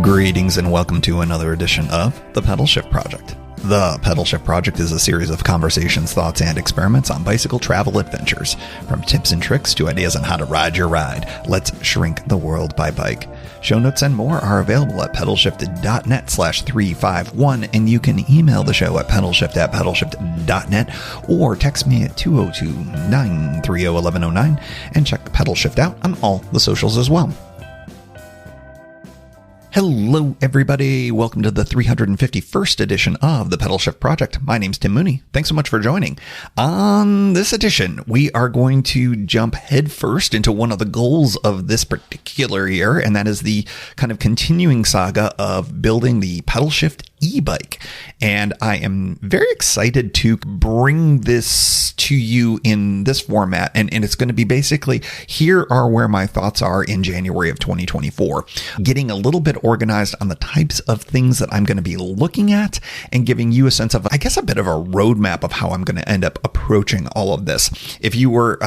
Greetings and welcome to another edition of The Pedal Shift Project. The Pedal Shift Project is a series of conversations, thoughts, and experiments on bicycle travel adventures. From tips and tricks to ideas on how to ride your ride, let's shrink the world by bike. Show notes and more are available at pedalshifted.net/351, and you can email the show at pedalshift@pedalshift.net or text me at 202-930-1109 and check Pedal Shift out on all the socials as well. Hello, everybody. Welcome to the 351st edition of the Pedal Shift Project. My name's Tim Mooney. Thanks so much for joining. On this edition, we are going to jump headfirst into one of the goals of this particular year, and that is the kind of continuing saga of building the Pedal Shift eBike. And I am very excited to bring this to you in this format. And it's going to be basically, here are where my thoughts are in January of 2024. Getting a little bit organized on the types of things that I'm going to be looking at and giving you a sense of, I guess, a bit of a roadmap of how I'm going to end up approaching all of this. If you were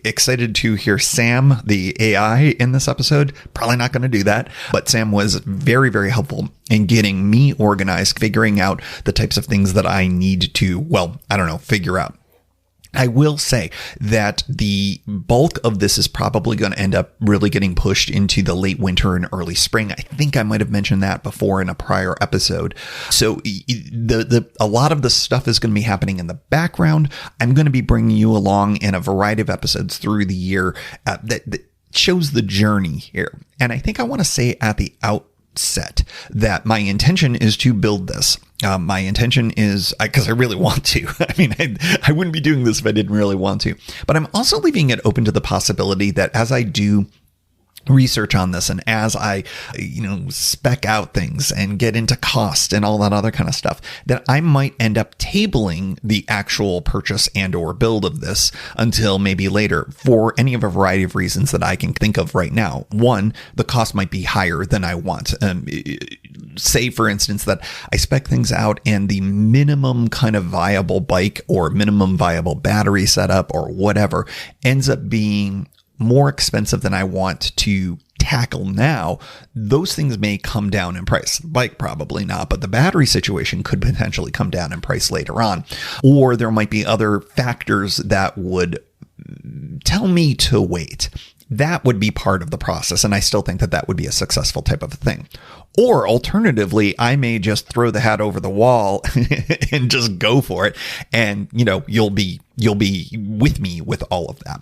excited to hear Sam, the AI, in this episode, probably not going to do that. But Sam was very, very helpful in getting me organized, figuring out the types of things that I need to, figure out. I will say that the bulk of this is probably going to end up really getting pushed into the late winter and early spring. I think I might have mentioned that before in a prior episode. So a lot of the stuff is going to be happening in the background. I'm going to be bringing you along in a variety of episodes through the year that shows the journey here. And I think I want to say at the outset that my intention is to build this. My intention is, because I really want to. I mean, I wouldn't be doing this if I didn't really want to. But I'm also leaving it open to the possibility that as I do research on this and as I, spec out things and get into cost and all that other kind of stuff, that I might end up tabling the actual purchase and or build of this until maybe later for any of a variety of reasons that I can think of right now. One, the cost might be higher than I want. Say, for instance, that I spec things out and the minimum kind of viable bike or minimum viable battery setup or whatever ends up being more expensive than I want to tackle now. Those things may come down in price. The bike probably not, but the battery situation could potentially come down in price later on. Or there might be other factors that would tell me to wait. That would be part of the process, and I still think that would be a successful type of thing. Or alternatively, I may just throw the hat over the wall and just go for it, and you'll be with me with all of that.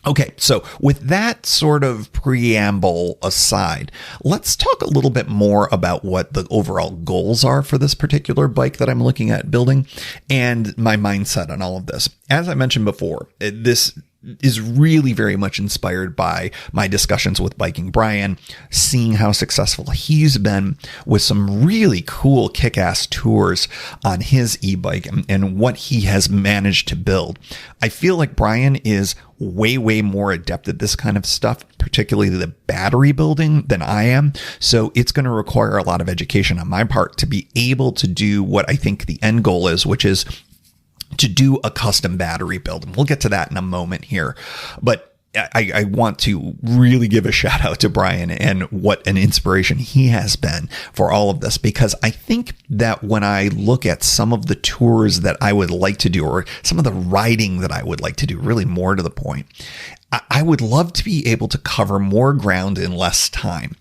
Okay, so with that sort of preamble aside, let's talk a little bit more about what the overall goals are for this particular bike that I'm looking at building and my mindset on all of this. As I mentioned before, this is really very much inspired by my discussions with Biking Brian, seeing how successful he's been with some really cool kick-ass tours on his e-bike and what he has managed to build. I feel like Brian is way, way more adept at this kind of stuff, particularly the battery building, than I am. So it's going to require a lot of education on my part to be able to do what I think the end goal is, which is to do a custom battery build. And we'll get to that in a moment here. But I want to really give a shout out to Brian and what an inspiration he has been for all of this, because I think that when I look at some of the tours that I would like to do, or some of the riding that I would like to do, really more to the point, I would love to be able to cover more ground in less time.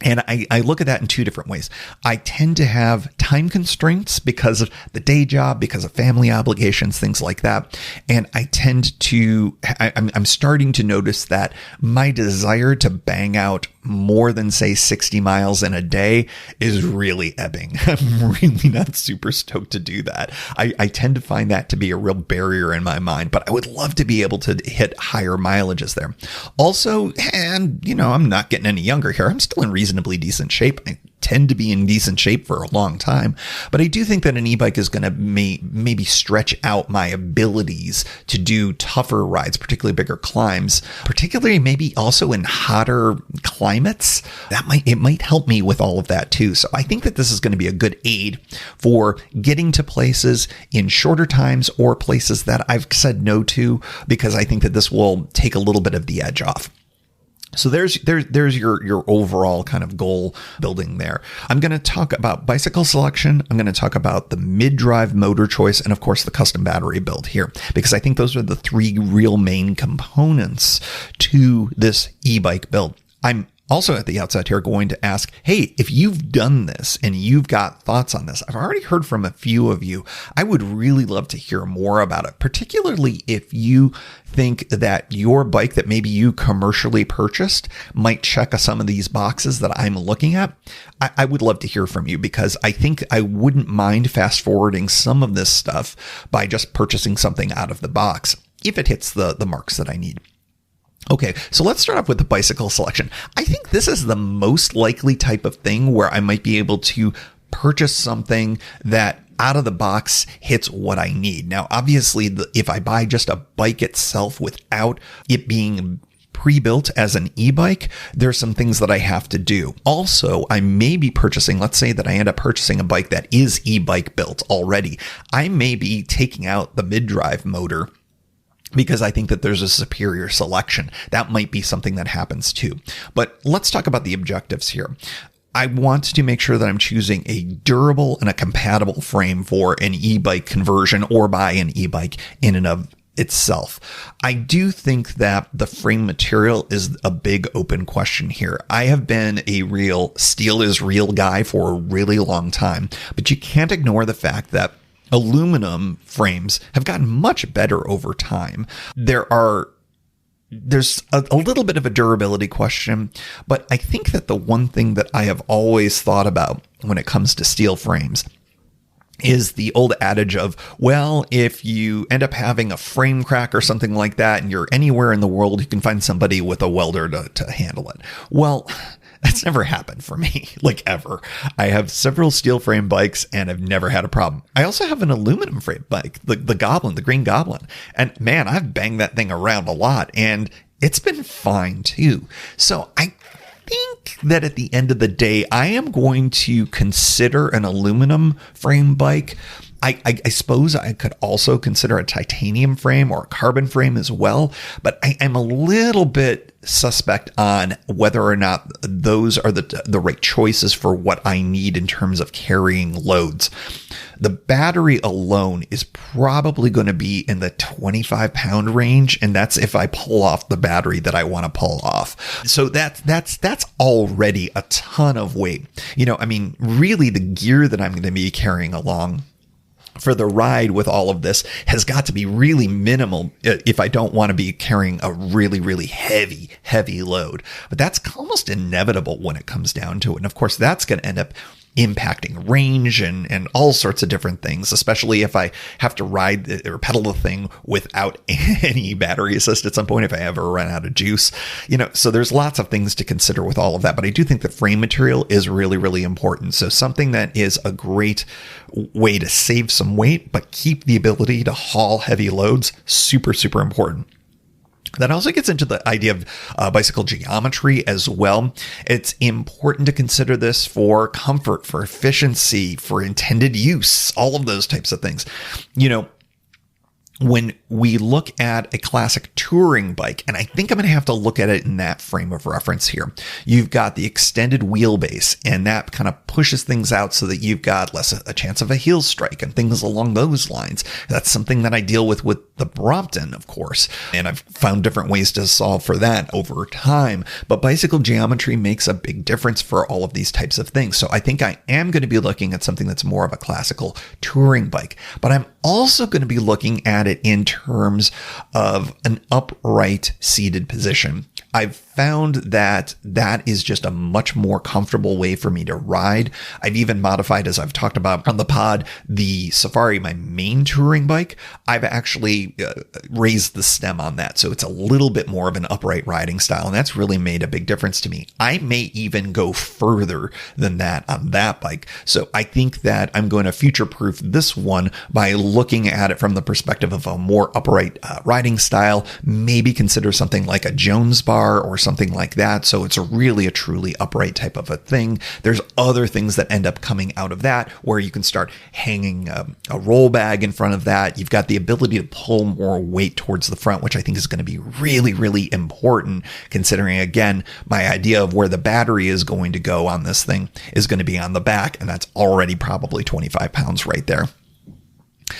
And I look at that in two different ways. I tend to have time constraints because of the day job, because of family obligations, things like that. And I'm starting to notice that my desire to bang out more than, say, 60 miles in a day is really ebbing. I'm really not super stoked to do that. I tend to find that to be a real barrier in my mind, but I would love to be able to hit higher mileages there. Also, and I'm not getting any younger here. I'm still in reasonably decent shape. I tend to be in decent shape for a long time, but I do think that an e-bike is going to maybe stretch out my abilities to do tougher rides, particularly bigger climbs, particularly maybe also in hotter climates. It might help me with all of that too. So I think that this is going to be a good aid for getting to places in shorter times or places that I've said no to, because I think that this will take a little bit of the edge off. So there's your overall kind of goal building there. I'm going to talk about bicycle selection. I'm going to talk about the mid-drive motor choice and, of course, the custom battery build here, because I think those are the three real main components to this e-bike build. I'm also at the outset here going to ask, hey, if you've done this and you've got thoughts on this, I've already heard from a few of you. I would really love to hear more about it, particularly if you think that your bike that maybe you commercially purchased might check some of these boxes that I'm looking at. I would love to hear from you, because I think I wouldn't mind fast forwarding some of this stuff by just purchasing something out of the box if it hits the marks that I need. Okay, so let's start off with the bicycle selection. I think this is the most likely type of thing where I might be able to purchase something that out of the box hits what I need. Now, obviously, if I buy just a bike itself without it being pre-built as an e-bike, there's some things that I have to do. Also, I may be purchasing, let's say that I end up purchasing a bike that is e-bike built already. I may be taking out the mid-drive motor because I think that there's a superior selection. That might be something that happens too. But let's talk about the objectives here. I want to make sure that I'm choosing a durable and a compatible frame for an e-bike conversion or buy an e-bike in and of itself. I do think that the frame material is a big open question here. I have been a real steel is real guy for a really long time, but you can't ignore the fact that aluminum frames have gotten much better over time. There's a little bit of a durability question, but I think that the one thing that I have always thought about when it comes to steel frames is the old adage of, well, if you end up having a frame crack or something like that and you're anywhere in the world, you can find somebody with a welder to handle it. Well, that's never happened for me, like ever. I have several steel frame bikes and I've never had a problem. I also have an aluminum frame bike, the Goblin, the Green Goblin. And man, I've banged that thing around a lot and it's been fine too. So I think that at the end of the day, I am going to consider an aluminum frame bike. I suppose I could also consider a titanium frame or a carbon frame as well, but I am a little bit suspect on whether or not those are the right choices for what I need in terms of carrying loads. The battery alone is probably going to be in the 25-pound range, and that's if I pull off the battery that I want to pull off. So that's already a ton of weight. I mean, really the gear that I'm going to be carrying along for the ride with all of this has got to be really minimal if I don't want to be carrying a really, really heavy load. But that's almost inevitable when it comes down to it. And of course, that's going to end up impacting range and all sorts of different things, especially if I have to ride or pedal the thing without any battery assist at some point, if I ever run out of juice, so there's lots of things to consider with all of that. But I do think that frame material is really, really important. So something that is a great way to save some weight, but keep the ability to haul heavy loads, super, super important. That also gets into the idea of bicycle geometry as well. It's important to consider this for comfort, for efficiency, for intended use, all of those types of things. When we look at a classic touring bike, and I think I'm going to have to look at it in that frame of reference here, you've got the extended wheelbase, and that kind of pushes things out so that you've got less a chance of a heel strike and things along those lines. That's something that I deal with the Brompton, of course, and I've found different ways to solve for that over time. But bicycle geometry makes a big difference for all of these types of things. So I think I am going to be looking at something that's more of a classical touring bike, but I'm also going to be looking at it in terms of an upright seated position. I've found that is just a much more comfortable way for me to ride. I've even modified, as I've talked about on the pod, the Safari, my main touring bike. I've actually raised the stem on that, so it's a little bit more of an upright riding style, and that's really made a big difference to me. I may even go further than that on that bike. So I think that I'm going to future-proof this one by looking at it from the perspective of a more upright riding style. Maybe consider something like a Jones bar or something like that. So it's really a truly upright type of a thing. There's other things that end up coming out of that where you can start hanging a roll bag in front of that. You've got the ability to pull more weight towards the front, which I think is going to be really, really important, considering, again, my idea of where the battery is going to go on this thing is going to be on the back, and that's already probably 25 pounds right there.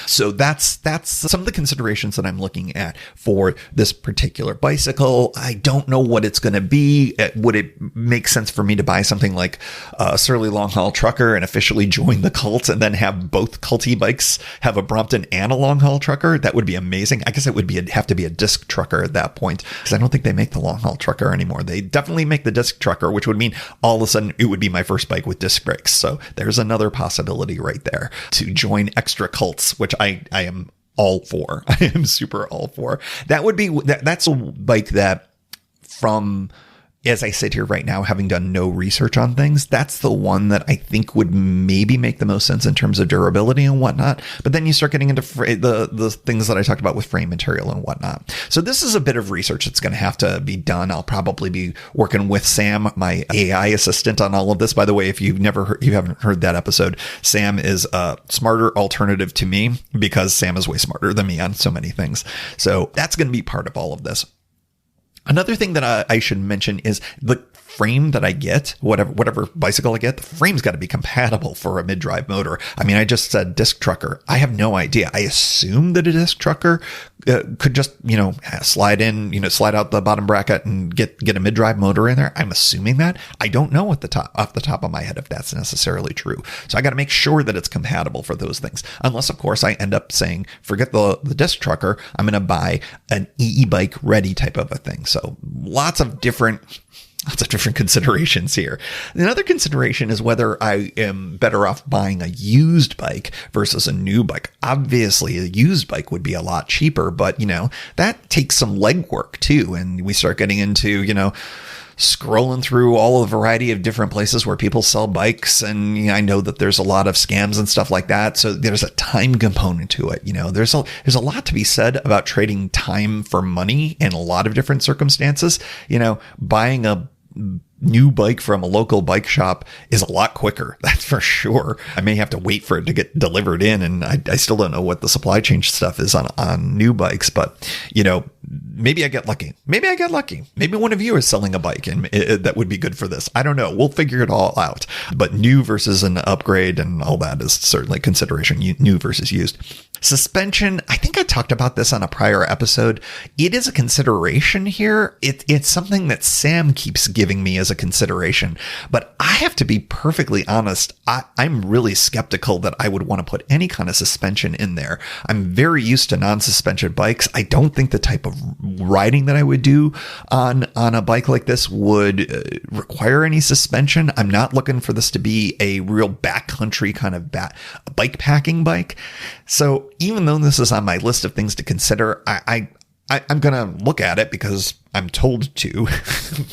So that's some of the considerations that I'm looking at for this particular bicycle. I don't know what it's going to be. Would it make sense for me to buy something like a Surly Long Haul Trucker and officially join the cult and then have both cult e-bikes have a Brompton and a Long Haul Trucker? That would be amazing. I guess it would have to be a disc trucker at that point, because I don't think they make the Long Haul Trucker anymore. They definitely make the disc trucker, which would mean all of a sudden it would be my first bike with disc brakes. So there's another possibility right there to join extra cults, which I am all for. I am super all for. That's a bike that, from, as I sit here right now, having done no research on things, that's the one that I think would maybe make the most sense in terms of durability and whatnot. But then you start getting into the things that I talked about with frame material and whatnot. So this is a bit of research that's going to have to be done. I'll probably be working with Sam, my AI assistant, on all of this. By the way, if you haven't heard that episode, Sam is a smarter alternative to me, because Sam is way smarter than me on so many things. So that's going to be part of all of this. Another thing that I should mention is the frame that I get, whatever bicycle I get, the frame's got to be compatible for a mid-drive motor. I mean, I just said disc trucker. I have no idea. I assume that a disc trucker could just, slide out the bottom bracket and get a mid-drive motor in there. I'm assuming that. I don't know off the top of my head if that's necessarily true. So I got to make sure that it's compatible for those things. Unless, of course, I end up saying, forget the disc trucker. I'm going to buy an e-bike ready type of a thing. So lots of different considerations here. Another consideration is whether I am better off buying a used bike versus a new bike. Obviously, a used bike would be a lot cheaper, but, that takes some legwork too. And we start getting into, scrolling through all the variety of different places where people sell bikes. And I know that there's a lot of scams and stuff like that. So there's a time component to it. There's a lot to be said about trading time for money in a lot of different circumstances. Buying a new bike from a local bike shop is a lot quicker. That's for sure. I may have to wait for it to get delivered in. And I still don't know what the supply chain stuff is on new bikes, but maybe I get lucky. Maybe one of you is selling a bike and that would be good for this. I don't know. We'll figure it all out. But new versus an upgrade and all that is certainly consideration. New versus used. Suspension, I think I talked about this on a prior episode. It is a consideration here. It's something that Sam keeps giving me as a consideration. But I have to be perfectly honest. I'm really skeptical that I would want to put any kind of suspension in there. I'm very used to non-suspension bikes. I don't think the type of riding that I would do on a bike like this would require any suspension. I'm not looking for this to be a real backcountry kind of bike packing bike. So even though this is on my list of things to consider, I'm going to look at it because I'm told to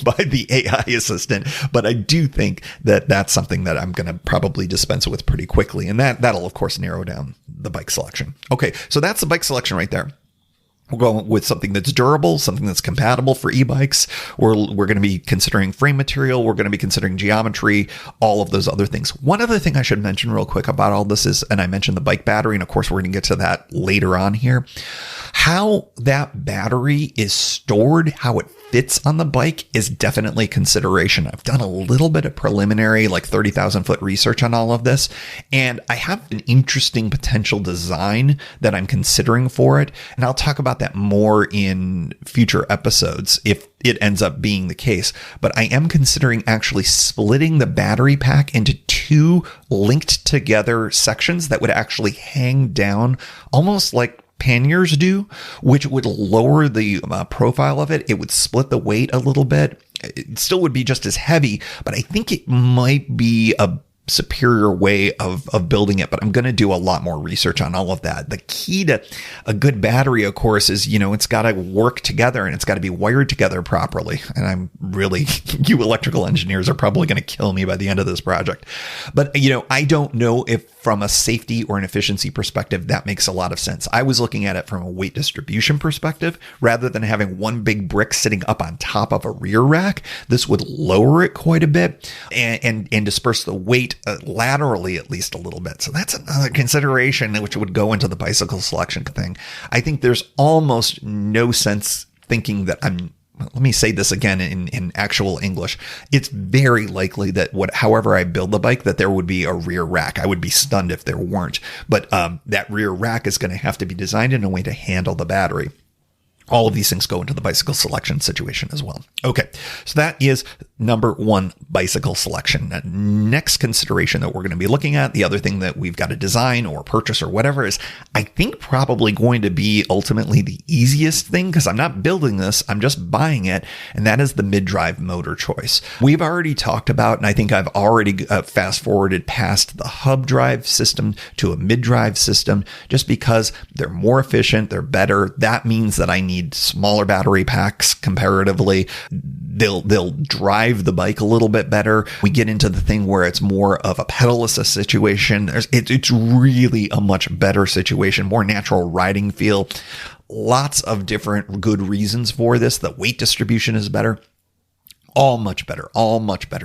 by the AI assistant. But I do think that that's something that I'm going to probably dispense with pretty quickly. And that'll, of course, narrow down the bike selection. Okay, so that's the bike selection right there. We're going with something that's durable, something that's compatible for e-bikes. We're going to be considering frame material. We're going to be considering geometry, all of those other things. One other thing I should mention real quick about all this is, and I mentioned the bike battery, and of course we're going to get to that later on here, how that battery is stored, how it fits on the bike is definitely consideration. I've done a little bit of preliminary, like 30,000 foot research on all of this, and I have an interesting potential design that I'm considering for it. And I'll talk about that more in future episodes if it ends up being the case. But I am considering actually splitting the battery pack into two linked together sections that would actually hang down almost like panniers do, which would lower the profile of it. It would split the weight a little bit. It still would be just as heavy, but I think it might be a superior way of building it, but I'm going to do a lot more research on all of that. The key to a good battery, of course, is, it's got to work together and it's got to be wired together properly. And I'm really, you electrical engineers are probably going to kill me by the end of this project. But, I don't know if from a safety or an efficiency perspective, that makes a lot of sense. I was looking at it from a weight distribution perspective, rather than having one big brick sitting up on top of a rear rack. This would lower it quite a bit and disperse the weight laterally at least a little bit. So that's another consideration which would go into the bicycle selection thing. I think there's almost no sense thinking that let me say this again in actual English. It's very likely that however I build the bike, that there would be a rear rack. I would be stunned if there weren't. But that rear rack is going to have to be designed in a way to handle the battery. All of these things go into the bicycle selection situation as well. Okay, so that is number one, bicycle selection. Next consideration that we're going to be looking at, the other thing that we've got to design or purchase or whatever, is I think probably going to be ultimately the easiest thing, because I'm not building this, I'm just buying it, and that is the mid-drive motor choice. We've already talked about, and I think I've already fast forwarded past the hub drive system to a mid-drive system, just because they're more efficient, they're better. That means that I need smaller battery packs comparatively. They'll drive the bike a little bit better. We get into the thing where it's more of a pedal assist situation. It's really a much better situation, more natural riding feel. Lots of different good reasons for this. The weight distribution is better. All much better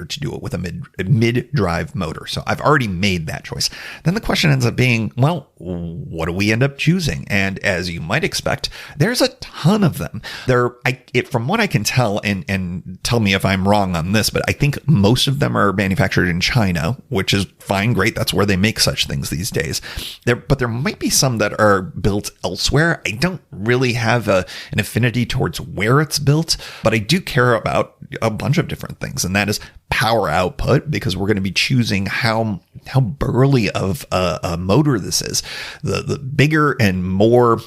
to do it with a mid-drive motor. So I've already made that choice. Then the question ends up being, well, what do we end up choosing? And as you might expect, there's a ton of them. From what I can tell, and tell me if I'm wrong on this, but I think most of them are manufactured in China, which is fine, great. That's where they make such things these days. But there might be some that are built elsewhere. I don't really have an affinity towards where it's built, but I do care about a bunch of different things, and that is power output, because we're going to be choosing how burly of a motor this is. The bigger and more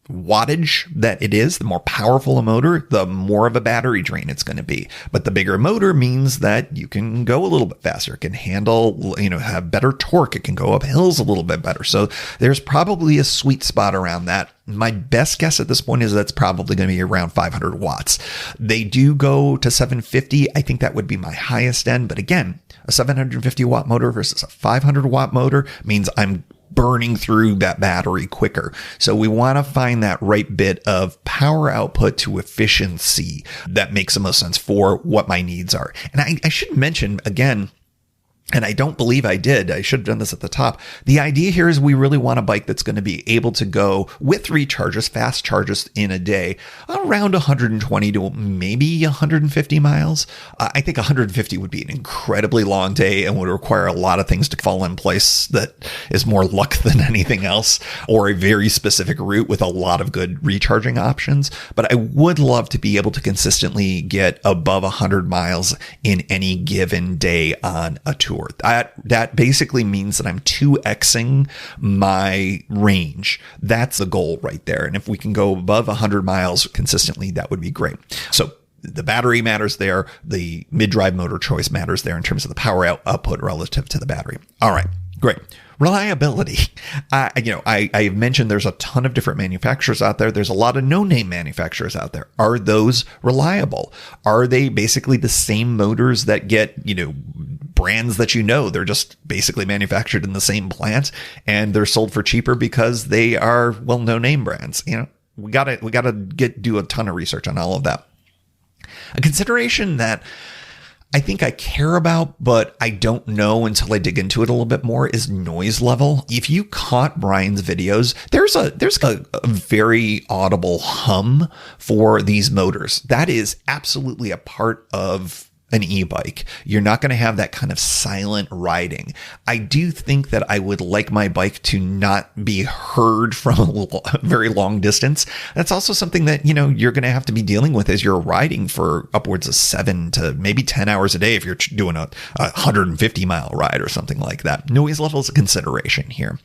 wattage that it is, the more powerful a motor, the more of a battery drain it's going to be. But the bigger motor means that you can go a little bit faster. It can handle, have better torque. It can go up hills a little bit better. So there's probably a sweet spot around that. My best guess at this point is that's probably going to be around 500 watts. They do go to 750. I think that would be my highest end. But again, a 750 watt motor versus a 500 watt motor means I'm burning through that battery quicker. So we want to find that right bit of power output to efficiency that makes the most sense for what my needs are. And I should mention again, and I don't believe I did. I should have done this at the top. The idea here is we really want a bike that's going to be able to go with recharges, fast charges in a day, around 120 to maybe 150 miles. I think 150 would be an incredibly long day and would require a lot of things to fall in place that is more luck than anything else, or a very specific route with a lot of good recharging options. But I would love to be able to consistently get above 100 miles in any given day on a tour. That basically means that I'm 2xing my range. That's the goal right there. And if we can go above 100 miles consistently, that would be great. So the battery matters there. The mid-drive motor choice matters there in terms of the power output relative to the battery. All right, great. Reliability. I've mentioned there's a ton of different manufacturers out there. There's a lot of no-name manufacturers out there. Are those reliable? Are they basically the same motors that get, brands that they're just basically manufactured in the same plant and they're sold for cheaper because they are, no-name brands? We gotta do a ton of research on all of that. A consideration that I think I care about, but I don't know until I dig into it a little bit more, is noise level. If you caught Brian's videos, there's a very audible hum for these motors. That is absolutely a part of an e-bike. You're not going to have that kind of silent riding. I do think that I would like my bike to not be heard from a very long distance. That's also something that, you're going to have to be dealing with as you're riding for upwards of 7 to maybe 10 hours a day if you're doing a 150 mile ride or something like that. Noise level is a consideration here.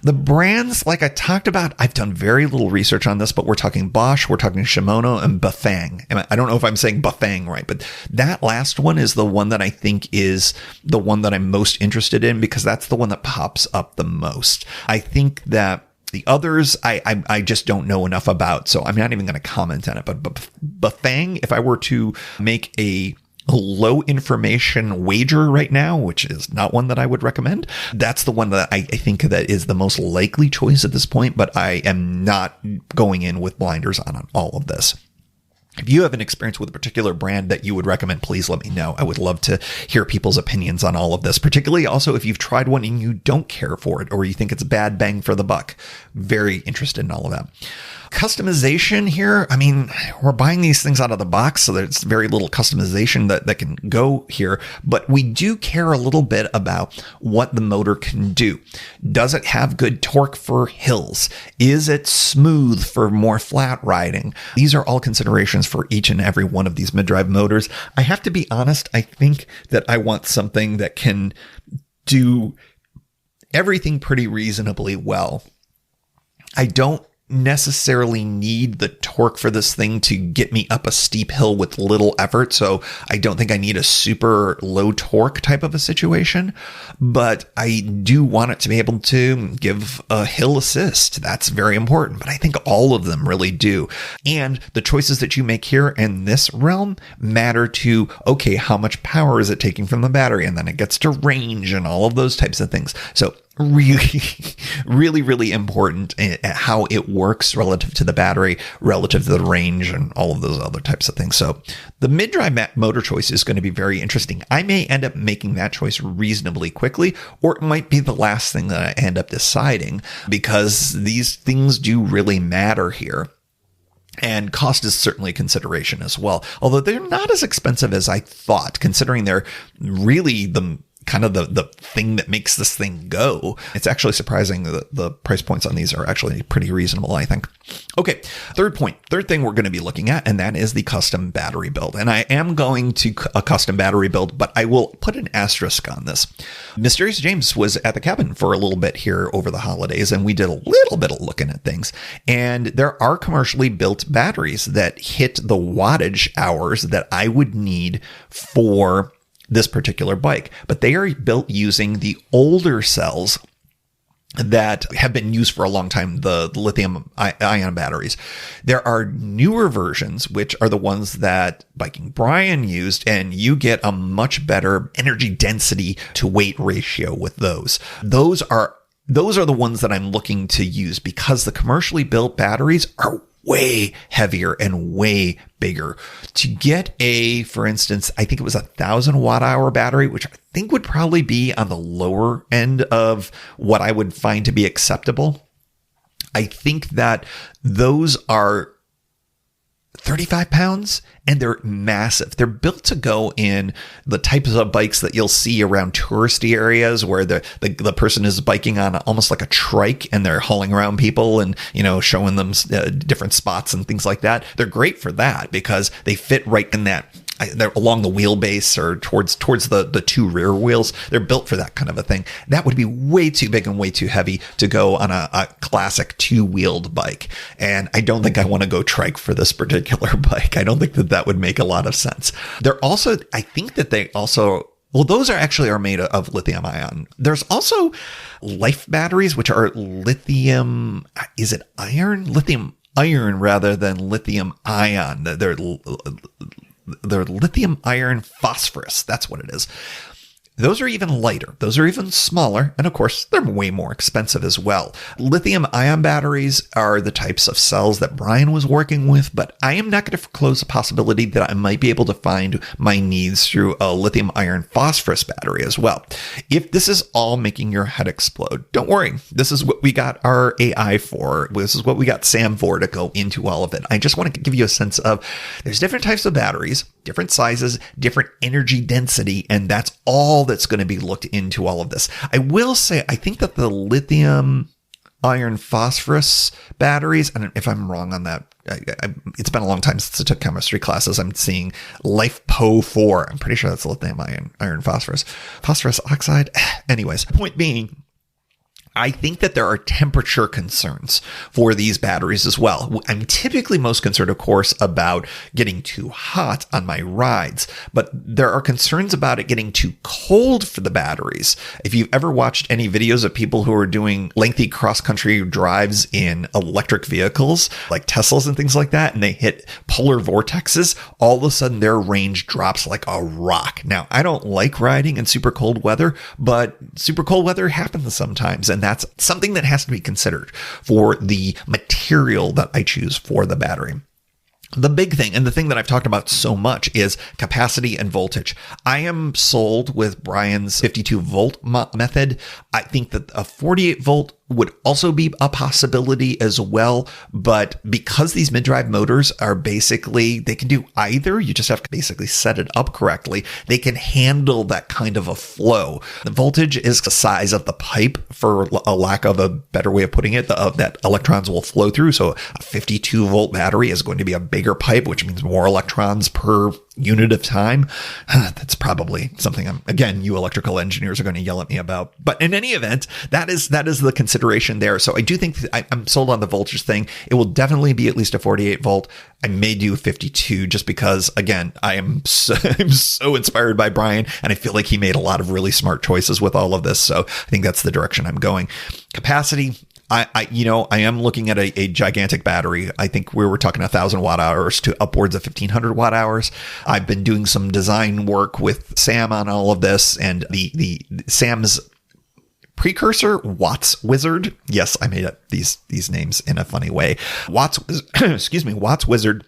The brands, like I talked about, I've done very little research on this, but we're talking Bosch, we're talking Shimano, and Bafang. I don't know if I'm saying Bafang right, but that last last one is the one that I think is the one that I'm most interested in, because that's the one that pops up the most. I think that the others, I just don't know enough about, so I'm not even going to comment on it. But Bafang, if I were to make a low information wager right now, which is not one that I would recommend, that's the one that I think that is the most likely choice at this point, but I am not going in with blinders on all of this. If you have an experience with a particular brand that you would recommend, please let me know. I would love to hear people's opinions on all of this, particularly also if you've tried one and you don't care for it or you think it's bad bang for the buck. Very interested in all of that. Customization here, I mean, we're buying these things out of the box, so there's very little customization that can go here, but we do care a little bit about what the motor can do. Does it have good torque for hills? Is it smooth for more flat riding? These are all considerations for each and every one of these mid-drive motors. I have to be honest, I think that I want something that can do everything pretty reasonably well. I don't necessarily need the torque for this thing to get me up a steep hill with little effort. So I don't think I need a super low torque type of a situation, but I do want it to be able to give a hill assist. That's very important, but I think all of them really do. And the choices that you make here in this realm matter to, okay, how much power is it taking from the battery? And then it gets to range and all of those types of things. So really important at how it works relative to the battery, relative to the range, and all of those other types of things. So the mid-drive motor choice is going to be very interesting. I may end up making that choice reasonably quickly, or it might be the last thing that I end up deciding, because these things do really matter here. And cost is certainly a consideration as well, although they're not as expensive as I thought, considering they're really the kind of the thing that makes this thing go. It's actually surprising that the price points on these are actually pretty reasonable, I think. Okay, third thing we're going to be looking at, and that is the custom battery build. And I am going to a custom battery build, but I will put an asterisk on this. Mysterious James was at the cabin for a little bit here over the holidays, and we did a little bit of looking at things. And there are commercially built batteries that hit the wattage hours that I would need for this particular bike, but they are built using the older cells that have been used for a long time, the lithium ion batteries. There are newer versions, which are the ones that Biking Brian used, and you get a much better energy density to weight ratio with those. Those are the ones that I'm looking to use, because the commercially built batteries are way heavier and way bigger. To get for instance, I think it was 1,000 watt-hour battery, which I think would probably be on the lower end of what I would find to be acceptable. I think that those are 35 pounds, and they're massive. They're built to go in the types of bikes that you'll see around touristy areas, where the person is biking on almost like a trike, and they're hauling around people and, showing them different spots and things like that. They're great for that because they fit right in that. They're along the wheelbase or towards the two rear wheels. They're built for that kind of a thing. That would be way too big and way too heavy to go on a classic two-wheeled bike. And I don't think I want to go trike for this particular bike. I don't think that would make a lot of sense. I think that they also, well, those are made of lithium ion. There's also Life batteries, which are lithium, is it iron? Lithium iron rather than lithium ion. They're lithium iron phosphorus. That's what it is. Those are even lighter. Those are even smaller. And of course, they're way more expensive as well. Lithium ion batteries are the types of cells that Brian was working with, but I am not going to foreclose the possibility that I might be able to find my needs through a lithium iron phosphorus battery as well. If this is all making your head explode, don't worry. This is what we got our AI for. This is what we got Sam for to go into all of it. I just want to give you a sense of there's different types of batteries, different sizes, different energy density, and that's all that's going to be looked into all of this. I will say, I think that the lithium iron phosphorus batteries, and if I'm wrong on that, it's been a long time since I took chemistry classes. I'm seeing LiFePO4. I'm pretty sure that's lithium iron phosphorus oxide. Anyways, point being, I think that there are temperature concerns for these batteries as well. I'm typically most concerned, of course, about getting too hot on my rides, but there are concerns about it getting too cold for the batteries. If you've ever watched any videos of people who are doing lengthy cross-country drives in electric vehicles, like Teslas and things like that, and they hit polar vortexes, all of a sudden their range drops like a rock. Now, I don't like riding in super cold weather, but super cold weather happens sometimes, and that's something that has to be considered for the material that I choose for the battery. The big thing, and the thing that I've talked about so much, is capacity and voltage. I am sold with Brian's 52 volt method. I think that a 48 volt would also be a possibility as well. But because these mid-drive motors are basically, they can do either. You just have to basically set it up correctly. They can handle that kind of a flow. The voltage is the size of the pipe, for a lack of a better way of putting it, that electrons will flow through. So a 52 volt battery is going to be a bigger pipe, which means more electrons per unit of time. That's probably something again, you electrical engineers are going to yell at me about. But in any event, that is the consideration there. So I do think I'm sold on the voltage thing. It will definitely be at least a 48 volt. I may do 52 just because, again, I'm so inspired by Brian, and I feel like he made a lot of really smart choices with all of this. So I think that's the direction I'm going. Capacity, I am looking at a gigantic battery. I think we were talking 1,000 watt hours to upwards of 1,500 watt hours. I've been doing some design work with Sam on all of this, and the Sam's precursor, Watts Wizard. Yes, I made up these names in a funny way. Watts Wizard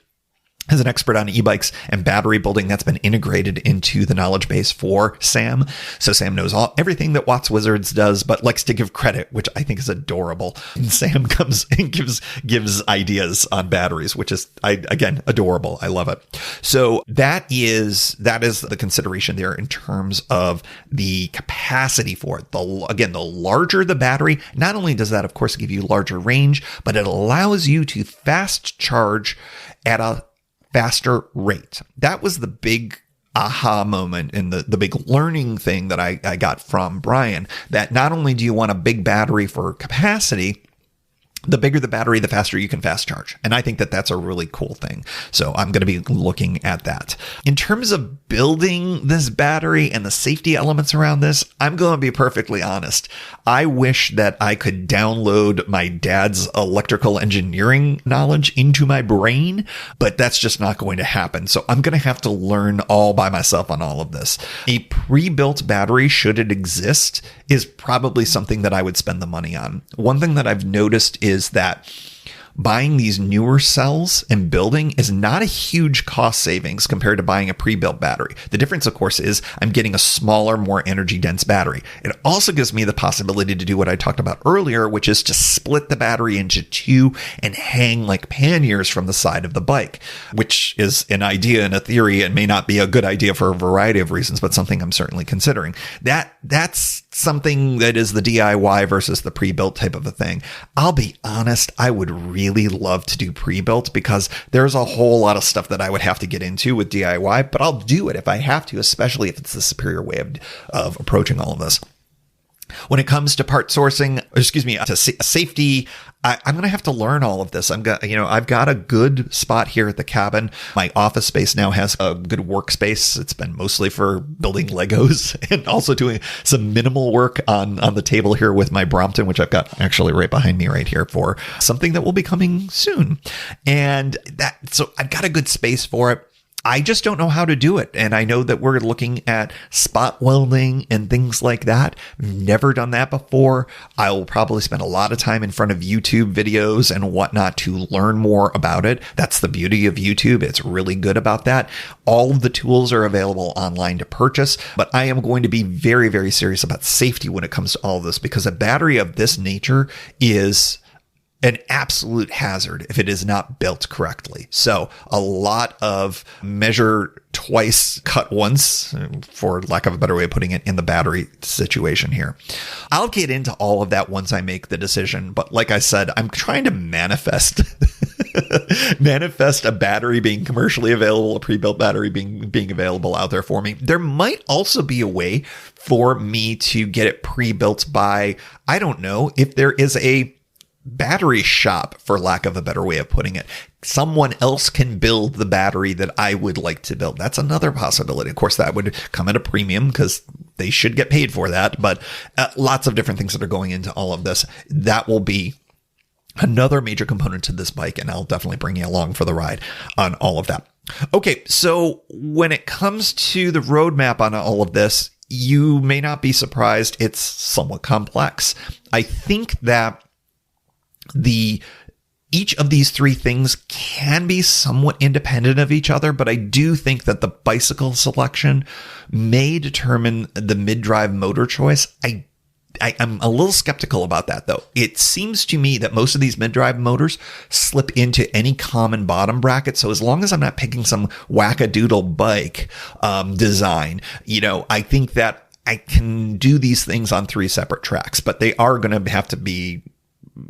is an expert on e-bikes and battery building that's been integrated into the knowledge base for Sam. So Sam knows everything that Watts Wizards does, but likes to give credit, which I think is adorable. And Sam comes and gives ideas on batteries, which is, again, adorable. I love it. So that is the consideration there in terms of the capacity for it. The larger the battery, not only does that, of course, give you larger range, but it allows you to fast charge at a faster rate. That was the big aha moment and the big learning thing that I got from Brian, that not only do you want a big battery for capacity, the bigger the battery, the faster you can fast charge. And I think that that's a really cool thing. So I'm going to be looking at that. In terms of building this battery and the safety elements around this, I'm going to be perfectly honest. I wish that I could download my dad's electrical engineering knowledge into my brain, but that's just not going to happen. So I'm going to have to learn all by myself on all of this. A pre-built battery, should it exist, is probably something that I would spend the money on. One thing that I've noticed is that buying these newer cells and building is not a huge cost savings compared to buying a pre-built battery. The difference, of course, is I'm getting a smaller, more energy-dense battery. It also gives me the possibility to do what I talked about earlier, which is to split the battery into two and hang like panniers from the side of the bike, which is an idea and a theory and may not be a good idea for a variety of reasons, but something I'm certainly considering. That's something that is the DIY versus the pre-built type of a thing. I'll be honest, I would really love to do pre-built because there's a whole lot of stuff that I would have to get into with DIY, but I'll do it if I have to, especially if it's the superior way of approaching all of this. When it comes to part sourcing, to safety, I'm going to have to learn all of this. I've got a good spot here at the cabin. My office space now has a good workspace. It's been mostly for building Legos and also doing some minimal work on the table here with my Brompton, which I've got actually right behind me right here for something that will be coming soon. So I've got a good space for it. I just don't know how to do it. And I know that we're looking at spot welding and things like that. Never done that before. I will probably spend a lot of time in front of YouTube videos and whatnot to learn more about it. That's the beauty of YouTube. It's really good about that. All of the tools are available online to purchase, but I am going to be very, very serious about safety when it comes to all of this, because a battery of this nature is an absolute hazard if it is not built correctly. So a lot of measure twice, cut once, for lack of a better way of putting it, in the battery situation here. I'll get into all of that once I make the decision. But like I said, I'm trying to manifest a battery being commercially available, a pre-built battery being available out there for me. There might also be a way for me to get it pre-built by, I don't know, if there is a battery shop, for lack of a better way of putting it. Someone else can build the battery that I would like to build. That's another possibility. Of course, that would come at a premium because they should get paid for that, but lots of different things that are going into all of this. That will be another major component to this bike, and I'll definitely bring you along for the ride on all of that. Okay, so when it comes to the roadmap on all of this, you may not be surprised. It's somewhat complex. I think that each of these three things can be somewhat independent of each other, but I do think that the bicycle selection may determine the mid-drive motor choice. I'm a little skeptical about that, though. It seems to me that most of these mid-drive motors slip into any common bottom bracket. So as long as I'm not picking some wackadoodle bike design, I think that I can do these things on three separate tracks, but they are going to have to be,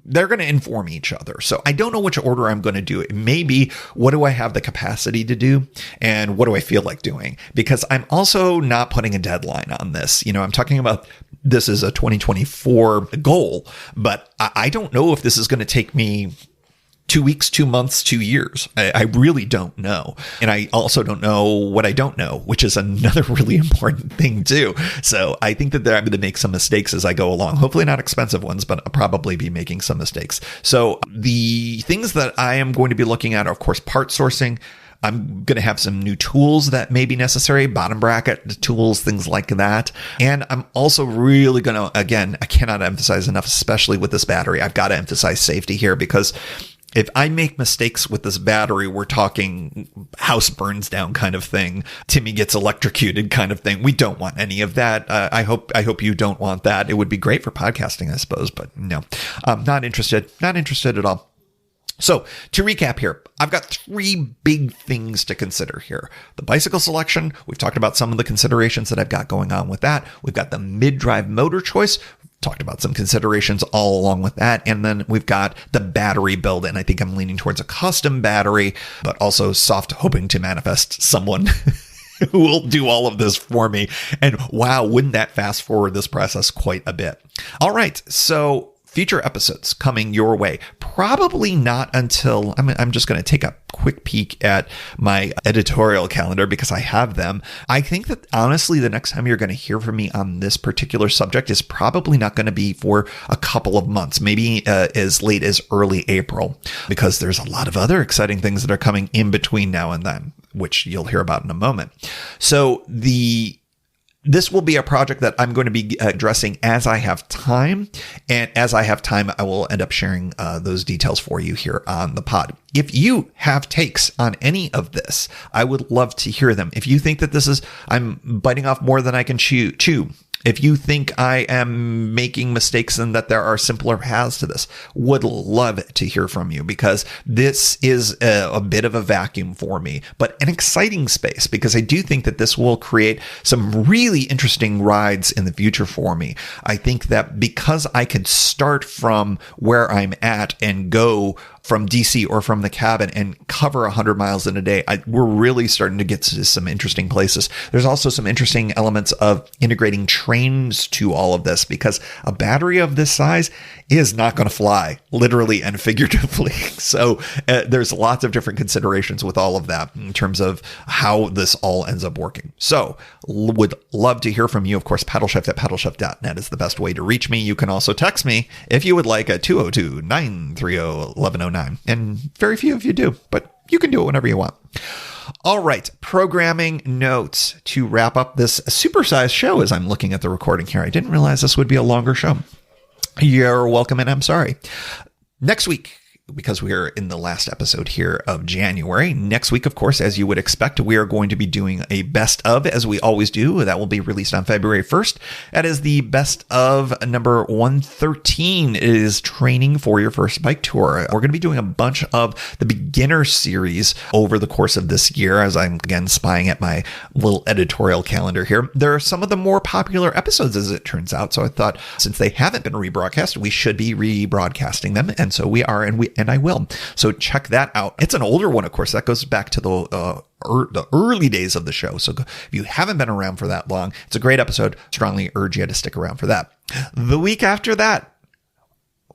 they're going to inform each other. So I don't know which order I'm going to do it. Maybe what do I have the capacity to do and what do I feel like doing? Because I'm also not putting a deadline on this. I'm talking about this is a 2024 goal, but I don't know if this is going to take me 2 weeks, 2 months, 2 years. I really don't know. And I also don't know what I don't know, which is another really important thing too. So I think that I'm going to make some mistakes as I go along. Hopefully not expensive ones, but I'll probably be making some mistakes. So the things that I am going to be looking at are, of course, part sourcing. I'm going to have some new tools that may be necessary, bottom bracket tools, things like that. And I'm also really going to, again, I cannot emphasize enough, especially with this battery. I've got to emphasize safety here because if I make mistakes with this battery, we're talking house burns down kind of thing. Timmy gets electrocuted kind of thing. We don't want any of that. I hope you don't want that. It would be great for podcasting, I suppose, but no, not interested. Not interested at all. So to recap here, I've got three big things to consider here. The bicycle selection. We've talked about some of the considerations that I've got going on with that. We've got the mid-drive motor choice. Talked about some considerations all along with that. And then we've got the battery build. And I think I'm leaning towards a custom battery, but also soft hoping to manifest someone who will do all of this for me. And wow, wouldn't that fast forward this process quite a bit? All right. So future episodes coming your way. Probably not until I'm just going to take a quick peek at my editorial calendar because I have them. I think that honestly, the next time you're going to hear from me on this particular subject is probably not going to be for a couple of months, maybe as late as early April, because there's a lot of other exciting things that are coming in between now and then, which you'll hear about in a moment. So this will be a project that I'm going to be addressing as I have time. And as I have time, I will end up sharing those details for you here on the pod. If you have takes on any of this, I would love to hear them. If you think that I'm biting off more than I can chew. If you think I am making mistakes and that there are simpler paths to this, would love to hear from you because this is a bit of a vacuum for me, but an exciting space because I do think that this will create some really interesting rides in the future for me. I think that because I can start from where I'm at and go from DC or from the cabin and cover 100 miles in a day, we're really starting to get to some interesting places. There's also some interesting elements of integrating trains to all of this because a battery of this size is not going to fly, literally and figuratively. So there's lots of different considerations with all of that in terms of how this all ends up working. So would love to hear from you. Of course, paddleshift@paddleshift.net is the best way to reach me. You can also text me if you would like at 202-930-1109. And very few of you do, but you can do it whenever you want. All right, programming notes to wrap up this supersized show as I'm looking at the recording here. I didn't realize this would be a longer show. You're welcome, and I'm sorry. Next week, because we are in the last episode here of January. Next week, of course, as you would expect, we are going to be doing a best of, as we always do. That will be released on February 1st. That is the best of number 113. It is training for your first bike tour. We're going to be doing a bunch of the beginner series over the course of this year, as I'm again spying at my little editorial calendar here. There are some of the more popular episodes, as it turns out. So I thought, since they haven't been rebroadcast, we should be rebroadcasting them. And so we are, and I will. So check that out. It's an older one, of course. That goes back to the early days of the show. So if you haven't been around for that long, it's a great episode. Strongly urge you to stick around for that. The week after that,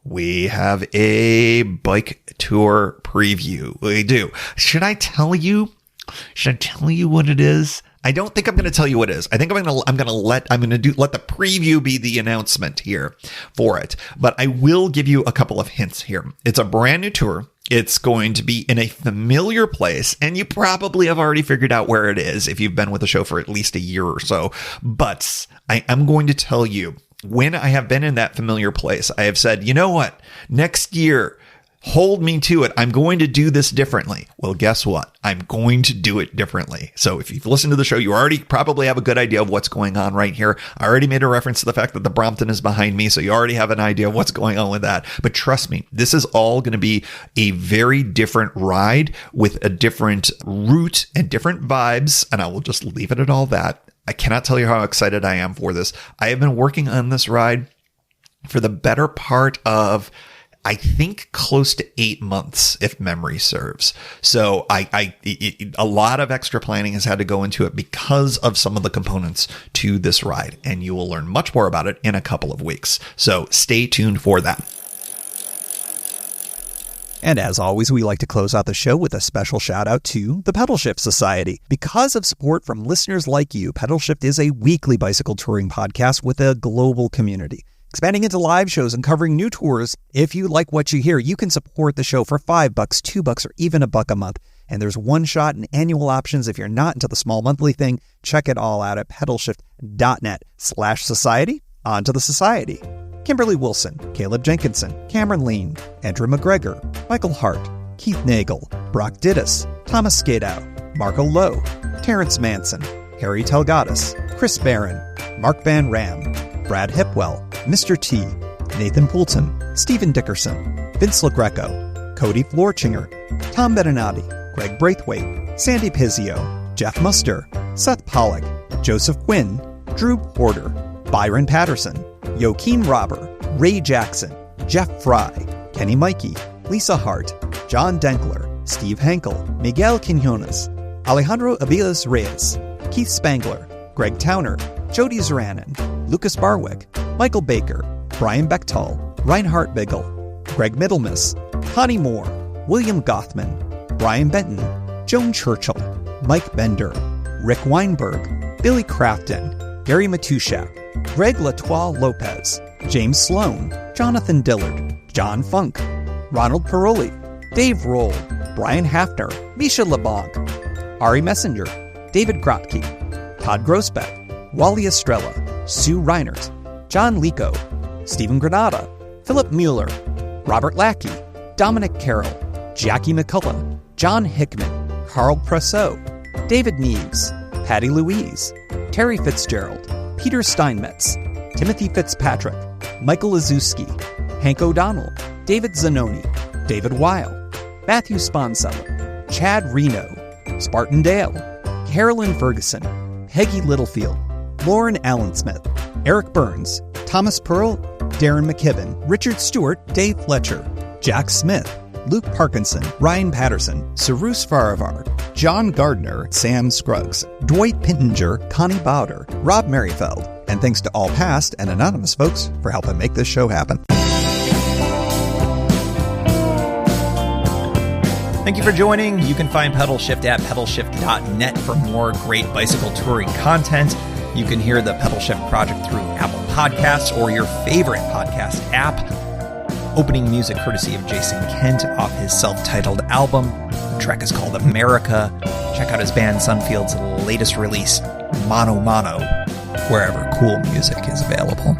we have a bike tour preview. We do. Should I tell you what it is? I don't think I'm going to tell you what it is. I think let the preview be the announcement here for it. But I will give you a couple of hints here. It's a brand new tour. It's going to be in a familiar place, and you probably have already figured out where it is if you've been with the show for at least a year or so. But I am going to tell you, when I have been in that familiar place, I have said, you know what? Next year, hold me to it. I'm going to do this differently. Well, guess what? I'm going to do it differently. So if you've listened to the show, you already probably have a good idea of what's going on right here. I already made a reference to the fact that the Brompton is behind me, so you already have an idea of what's going on with that. But trust me, this is all going to be a very different ride with a different route and different vibes, and I will just leave it at all that. I cannot tell you how excited I am for this. I have been working on this ride for the better part of, I think, close to 8 months, if memory serves. So a lot of extra planning has had to go into it because of some of the components to this ride, and you will learn much more about it in a couple of weeks. So stay tuned for that. And as always, we like to close out the show with a special shout out to the Pedal Shift Society. Because of support from listeners like you, Pedal Shift is a weekly bicycle touring podcast with a global community, expanding into live shows and covering new tours. If you like what you hear, you can support the show for $5, $2, or even $1 a month. And there's one-shot and annual options if you're not into the small monthly thing. Check it all out at pedalshift.net/society. On to the society. Kimberly Wilson, Caleb Jenkinson, Cameron Lean, Andrew McGregor, Michael Hart, Keith Nagel, Brock Dittus, Thomas Skadow, Marco Lowe, Terrence Manson, Harry Telgadis, Chris Barron, Mark Van Ram, Brad Hipwell, Mr. T, Nathan Poulton, Stephen Dickerson, Vince LaGreco, Cody Florchinger, Tom Beninati, Greg Braithwaite, Sandy Pizzio, Jeff Muster, Seth Pollock, Joseph Quinn, Drew Porter, Byron Patterson, Joaquin Robber, Ray Jackson, Jeff Fry, Kenny Mikey, Lisa Hart, John Denkler, Steve Hankel, Miguel Quinones, Alejandro Aviles Reyes, Keith Spangler, Greg Towner, Jody Zaranin, Lucas Barwick, Michael Baker, Brian Bechtal, Reinhard Bigel, Greg Middlemiss, Connie Moore, William Gothman, Brian Benton, Joan Churchill, Mike Bender, Rick Weinberg, Billy Crafton, Gary Matushak, Greg Latoile Lopez, James Sloan, Jonathan Dillard, John Funk, Ronald Paroli, Dave Roll, Brian Hafner, Misha LeBlanc, Ari Messenger, David Grotke, Todd Grossbeck, Wally Estrella, Sue Reinert, John Lico, Stephen Granada, Philip Mueller, Robert Lackey, Dominic Carroll, Jackie McCullough, John Hickman, Carl Presseau, David Neves, Patty Louise, Terry Fitzgerald, Peter Steinmetz, Timothy Fitzpatrick, Michael Azuski, Hank O'Donnell, David Zanoni, David Weil, Matthew Sponseller, Chad Reno, Spartan Dale, Carolyn Ferguson, Peggy Littlefield, Lauren Allensmith, Eric Burns, Thomas Pearl, Darren McKibben, Richard Stewart, Dave Fletcher, Jack Smith, Luke Parkinson, Ryan Patterson, Cyrus Farivar, John Gardner, Sam Scruggs, Dwight Pintinger, Connie Bowder, Rob Merrifield, and thanks to all past and anonymous folks for helping make this show happen. Thank you for joining. You can find Pedal Shift at pedalshift.net for more great bicycle touring content. You can hear the Pedal Shift project through Apple Podcasts or your favorite podcast app. Opening music courtesy of Jason Kent off his self-titled album. The track is called America. Check out his band Sunfield's latest release, Mono Mono, wherever cool music is available.